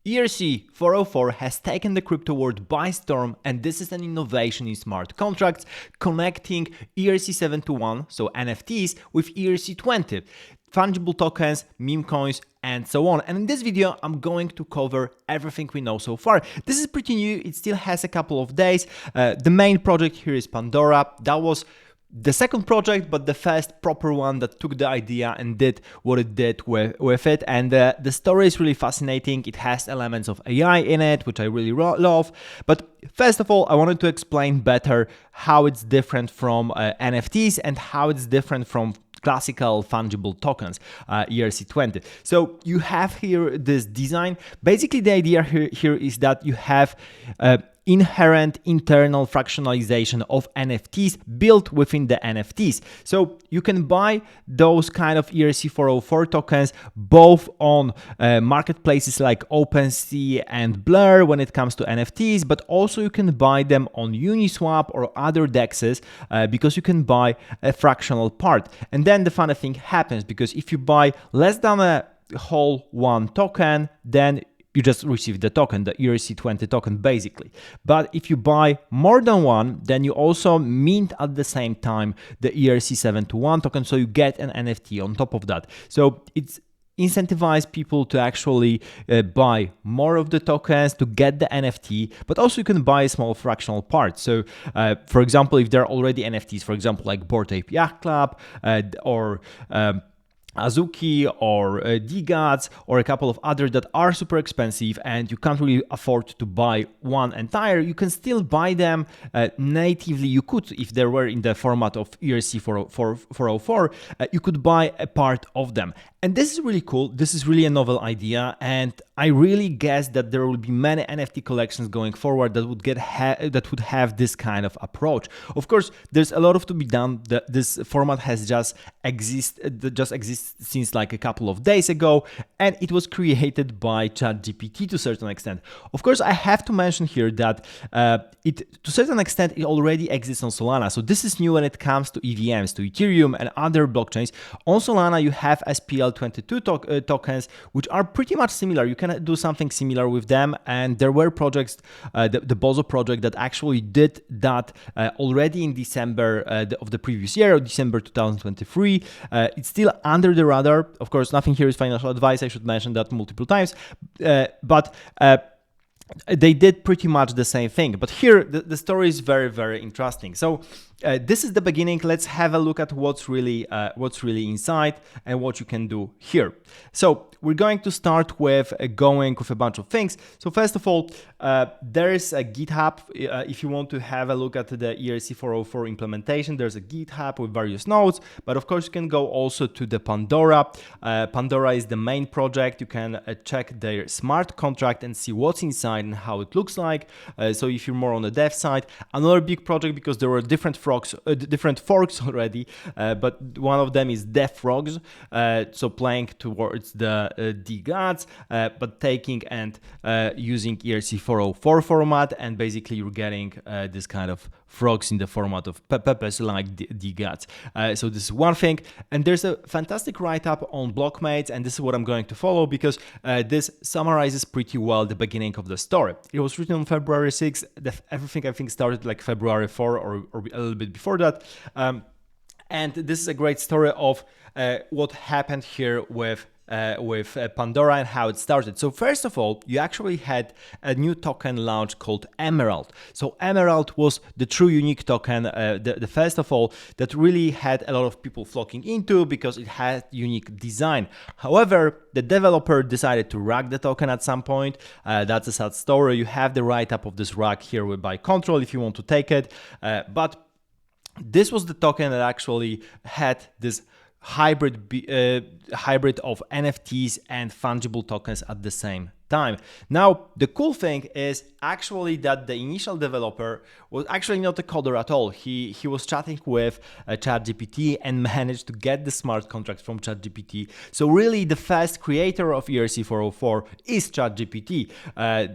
ERC404 has taken the crypto world by storm, and this is an innovation in smart contracts connecting ERC721, so NFTs, with ERC20, fungible tokens, meme coins, and so on. And in this video, I'm going to cover everything we know so far. This is pretty new, it still has a couple of days. The main project here is Pandora. That was the second project, but the first proper one that took the idea and did what it did with it. And the story is really fascinating. It has elements of AI in it, which I really love. But first of all, I wanted to explain better how it's different from NFTs and how it's different from classical fungible tokens, ERC20. So you have here this design. Basically, the idea here is that you have inherent internal fractionalization of NFTs built within the NFTs. So you can buy those kind of ERC404 tokens both on marketplaces like OpenSea and Blur when it comes to NFTs, but also you can buy them on Uniswap or other DEXs because you can buy a fractional part. And then the funny thing happens, because if you buy less than a whole one token, then you just receive the token, the ERC20 token basically. But if you buy more than one, then you also mint at the same time the ERC721 token, so you get an NFT on top of that. So it's incentivize people to actually buy more of the tokens to get the NFT, but also you can buy a small fractional part. So for example, if there are already NFTs, for example, like Bored Ape Yacht Club or Azuki or DGATs or a couple of others that are super expensive and you can't really afford to buy one entire, you can still buy them natively. You could, if they were in the format of ERC404, you could buy a part of them. And this is really cool. This is really a novel idea, and I really guess that there will be many NFT collections going forward that would have this kind of approach. Of course, there's a lot to be done. This format has just exists since like a couple of days ago, and it was created by ChatGPT to a certain extent. Of course, I have to mention here that to a certain extent it already exists on Solana. So this is new when it comes to EVMs, to Ethereum and other blockchains. On Solana, you have SPL22 tokens, which are pretty much similar. You can do something similar with them, and there were projects, the Bozo project, that actually did that already in December of the previous year, or December 2023. It's still under the radar. Of course, nothing here is financial advice. I should mention that multiple times, but they did pretty much the same thing. But here, the story is very, very interesting. So this is the beginning. Let's have a look at what's really inside and what you can do here. So we're going to start with going with a bunch of things. So first of all, there is a GitHub. If you want to have a look at the ERC404 implementation, there's a GitHub with various nodes. But of course, you can go also to the Pandora. Pandora is the main project. You can check their smart contract and see what's inside and how it looks like. So if you're more on the dev side, another big project, because there were different forks already, but one of them is Dev Frogs, so playing towards the DGATs, but taking and using ERC404 format, and basically you're getting this kind of frogs in the format of peppers like DGATs. So this is one thing, and there's a fantastic write-up on Blockmates, and this is what I'm going to follow, because this summarizes pretty well the beginning of the story. It was written on February 6th. Everything I think started like February 4 or a little bit before that. And this is a great story of what happened here with Pandora and how it started. So first of all, you actually had a new token launch called Emerald. So Emerald was the true unique token, the first of all, that really had a lot of people flocking into because it had unique design. However, the developer decided to rug the token at some point. That's a sad story. You have the write-up of this rug here by Control if you want to take it. But this was the token that actually had this hybrid of NFTs and fungible tokens at the same time. Now, the cool thing is actually that the initial developer was actually not a coder at all. He was chatting with ChatGPT and managed to get the smart contract from ChatGPT. So really, the first creator of ERC404 is ChatGPT.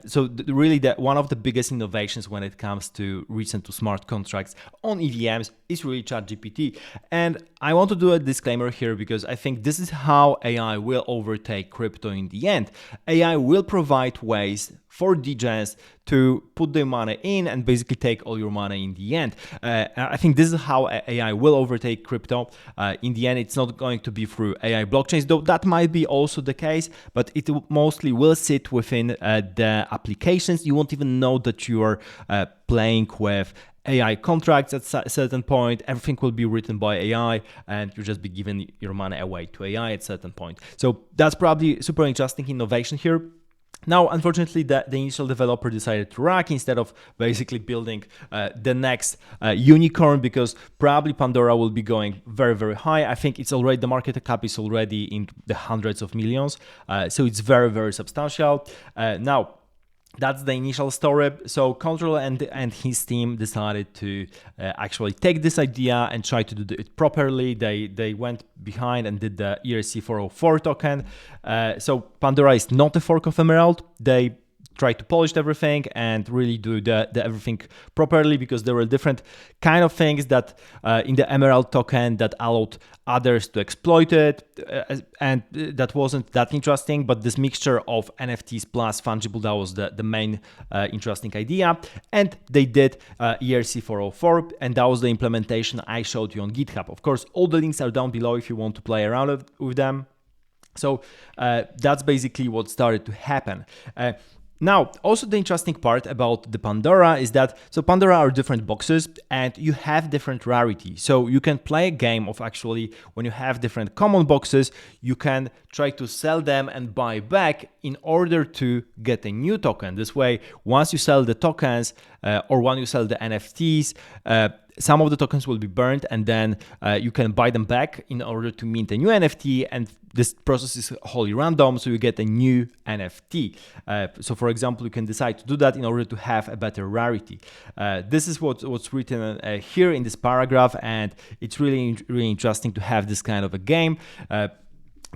So really, one of the biggest innovations when it comes to recent to smart contracts on EVMs is really ChatGPT. And I want to do a disclaimer here, because I think this is how AI will overtake crypto in the end. AI will will provide ways for DJs to put their money in and basically take all your money in the end. I think this is how AI will overtake crypto. In the end, it's not going to be through AI blockchains, though that might be also the case, but it mostly will sit within the applications. You won't even know that you are playing with AI contracts at a certain point. Everything will be written by AI and you'll just be giving your money away to AI at a certain point. So that's probably super interesting innovation here. Now, unfortunately, the initial developer decided to rack instead of basically building the next unicorn, because probably Pandora will be going very, very high. I think it's already, the market cap is already in the hundreds of millions. So it's very, very substantial. Now, that's the initial story. So Control and his team decided to actually take this idea and try to do it properly. They went behind and did the ERC404 token. So Pandora is not a fork of Emerald. They try to polish everything and really do the everything properly, because there were different kind of things that in the Emerald token that allowed others to exploit it, and that wasn't that interesting. But this mixture of NFTs plus fungible, that was the main interesting idea. And they did ERC404, and that was the implementation I showed you on GitHub. Of course, all the links are down below if you want to play around with them. So that's basically what started to happen. Now, also the interesting part about the Pandora is that, so Pandora are different boxes and you have different rarity. So you can play a game of actually, when you have different common boxes, you can try to sell them and buy back in order to get a new token. This way, once you sell the tokens or when you sell the NFTs, some of the tokens will be burned, and then you can buy them back in order to mint a new NFT, and this process is wholly random, so you get a new NFT. So for example, you can decide to do that in order to have a better rarity. This is what's written here in this paragraph, and it's really interesting to have this kind of a game.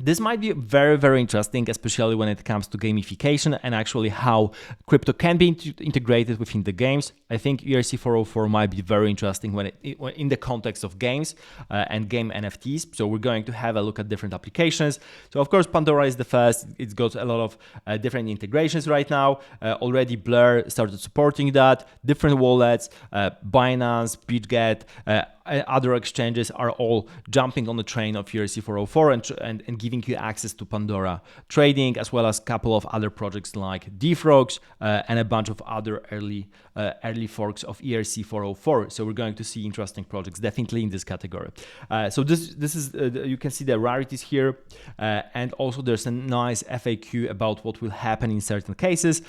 This might be very, very interesting, especially when it comes to gamification and actually how crypto can be integrated within the games. I think ERC404 might be very interesting when in the context of games and game NFTs. So we're going to have a look at different applications. So of course, Pandora is the first. It's got a lot of different integrations right now. Already Blur started supporting that. Different wallets, Binance, BitGet, other exchanges are all jumping on the train of ERC404 and giving you access to Pandora trading, as well as a couple of other projects like Defrogs and a bunch of other early forks of ERC404. So we're going to see interesting projects definitely in this category. So this is you can see the rarities here, and also there's a nice FAQ about what will happen in certain cases.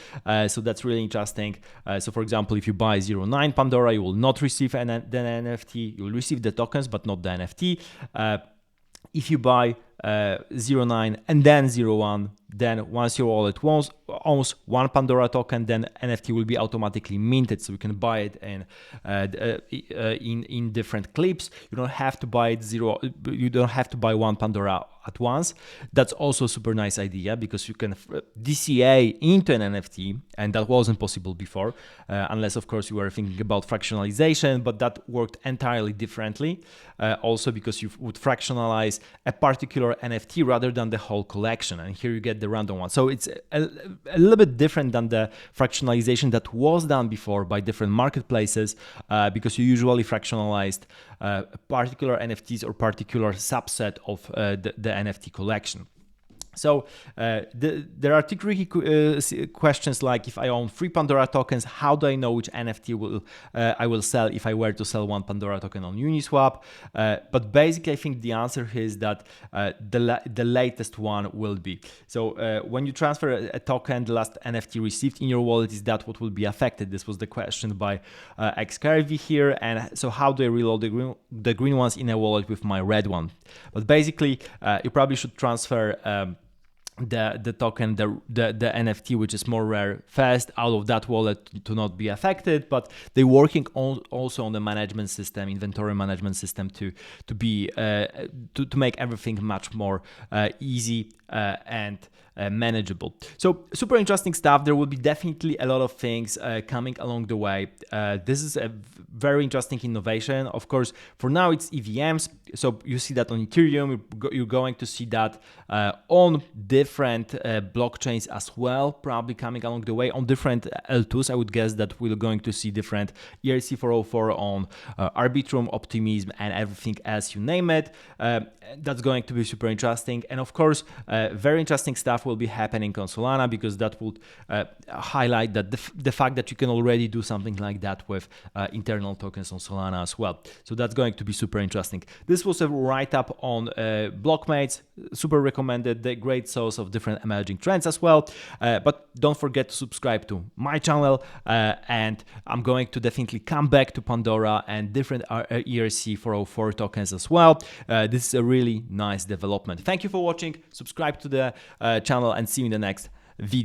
So that's really interesting. So for example, if you buy 09 Pandora, you will not receive the NFT. You will receive the tokens, but not the NFT. If you buy 09 and then 01, then once your wallet owns one Pandora token, then NFT will be automatically minted, so you can buy it in different clips. You don't have to buy it you don't have to buy one Pandora at once. That's also a super nice idea, because you can DCA into an NFT, and that wasn't possible before, unless of course you were thinking about fractionalization, but that worked entirely differently. Also because you would fractionalize a particular NFT rather than the whole collection, and here you get the random one. So it's a little bit different than the fractionalization that was done before by different marketplaces, because you usually fractionalized particular NFTs or particular subset of the NFT collection. So there are tricky questions like, if I own 3 Pandora tokens, how do I know which NFT I will sell if I were to sell one Pandora token on Uniswap? But basically, I think the answer is that the latest one will be. So when you transfer a token, the last NFT received in your wallet, is that what will be affected? This was the question by XKRV here. And so how do I reload the green ones in a wallet with my red one? But basically, you probably should transfer the token, the NFT, which is more rare, first out of that wallet to not be affected. But they're working also on the management system, inventory management system, to make everything much more easy and manageable. So super interesting stuff. There will be definitely a lot of things coming along the way. This is a very interesting innovation. Of course, for now it's EVMs. So you see that on Ethereum, you're going to see that on different blockchains as well, probably coming along the way. On different L2s, I would guess that we're going to see different ERC404 on Arbitrum, Optimism, and everything else, you name it. That's going to be super interesting. And of course, very interesting stuff will be happening on Solana, because that would highlight that the fact that you can already do something like that with internal tokens on Solana as well. So that's going to be super interesting. This was a write-up on Blockmates, super recommended, the great source of different emerging trends as well. But don't forget to subscribe to my channel, and I'm going to definitely come back to Pandora and different ERC404 tokens as well. This is a really nice development. Thank you for watching. Subscribe to the channel and see you in the next video.